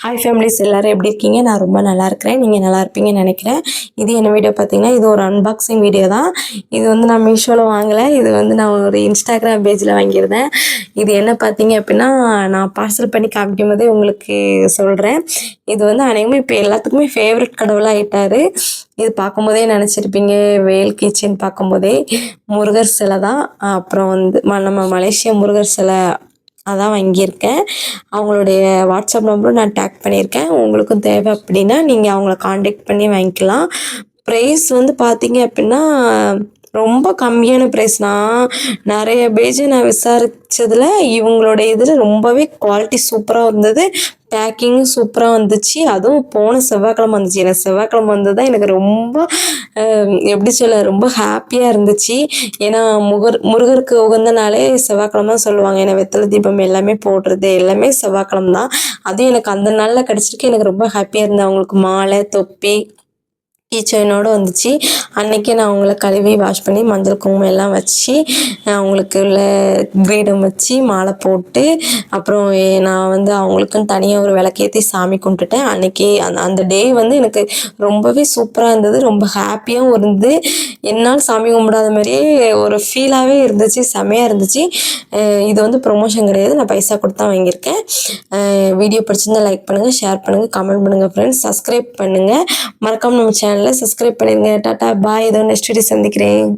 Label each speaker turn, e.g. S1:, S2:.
S1: Hi families எல்லோரும் எப்படி இருக்கீங்க? நான் ரொம்ப நல்லா இருக்கிறேன். நீங்கள் நல்லா இருப்பீங்கன்னு நினைக்கிறேன். இது என்ன வீடியோ பார்த்தீங்கன்னா, இது ஒரு அன்பாக்சிங் வீடியோ தான். இது வந்து நான் மீஷோவில் வாங்கலை. இது வந்து நான் ஒரு இன்ஸ்டாகிராம் பேஜில் வாங்கியிருந்தேன். இது என்ன பார்த்தீங்க அப்படின்னா, நான் பார்சல் பண்ணி காமிக்கும் போதே உங்களுக்கு சொல்கிறேன். இது வந்து அநேகமாக இப்போ எல்லாத்துக்குமே ஃபேவரட் கடவுளாக ஆகிட்டார். இது பார்க்கும்போதே நினச்சிருப்பீங்க, வேல் கிச்சன் பார்க்கும்போதே முருகர் சிலை தான். அப்புறம் வந்து நம்ம மலேசியா முருகர் சிலை அதான் வாங்கியிருக்கேன். அவங்களுடைய வாட்ஸ்அப் நம்பரும் நான் டேக் பண்ணியிருக்கேன். உங்களுக்கும் தேவை அப்படின்னா நீங்கள் அவங்கள காண்டாக்ட் பண்ணி வாங்கிக்கலாம். ப்ரைஸ் வந்து பார்த்தீங்க அப்படின்னா ரொம்ப கம்மியான ப்ரைஸ். நான் நிறைய பேஜை நான் விசாரித்ததில் இவங்களோட இதில் ரொம்பவே குவாலிட்டி சூப்பராக இருந்தது. பேக்கிங்கும் சூப்பராக வந்துச்சு. அதுவும் போன செவ்வாய்க்கிழமை வந்துச்சு. எனக்கு செவ்வாய்க்கிழமை வந்தது தான் எனக்கு ரொம்ப எப்படி சொல்ல, ரொம்ப ஹாப்பியாக இருந்துச்சு. ஏன்னா முருகருக்கு உகந்த நாளே செவ்வாய்க்கிழமை தான் சொல்லுவாங்க. ஏன்னா வெத்தலை தீபம் எல்லாமே போடுறது எல்லாமே செவ்வாய்க்கிழமை தான். அதுவும் எனக்கு அந்த நாளில் கிடச்சிருக்கு. எனக்கு ரொம்ப ஹாப்பியாக இருந்தேன். அவங்களுக்கு மாலை, தொப்பி, கீச்சைனோடு வந்துச்சு. அன்றைக்கே நான் அவங்கள கழுவி வாஷ் பண்ணி மஞ்சள் குங்குமம் எல்லாம் வச்சு அவங்களுக்கு உள்ள கிரீடம் வச்சு மாலை போட்டு அப்புறம் நான் வந்து அவங்களுக்குன்னு தனியாக ஒரு விளக்கேற்றி சாமி கும்பிட்டுட்டேன். அன்றைக்கி அந்த டே வந்து எனக்கு ரொம்பவே சூப்பராக இருந்தது. ரொம்ப ஹாப்பியாகவும் இருந்து என்னால் சாமி கும்பிடாத மாதிரியே ஒரு ஃபீலாகவே இருந்துச்சு. செமையாக இருந்துச்சு. இது வந்து ப்ரொமோஷன் கிடையாது. நான் பைசா கொடுத்து தான் வாங்கியிருக்கேன். வீடியோ பிடிச்சிருந்தா லைக் பண்ணுங்கள், ஷேர் பண்ணுங்கள், கமெண்ட் பண்ணுங்கள் ஃப்ரெண்ட்ஸ். சப்ஸ்கிரைப் பண்ணுங்கள். மறக்காமல் நம்ம சேனலை சப்ஸ்கிரைப் பண்ணிடுங்க. டாட்டா பாய். ஏதோ நெக்ஸ்ட் வீடியோ சந்திக்கிறேன்.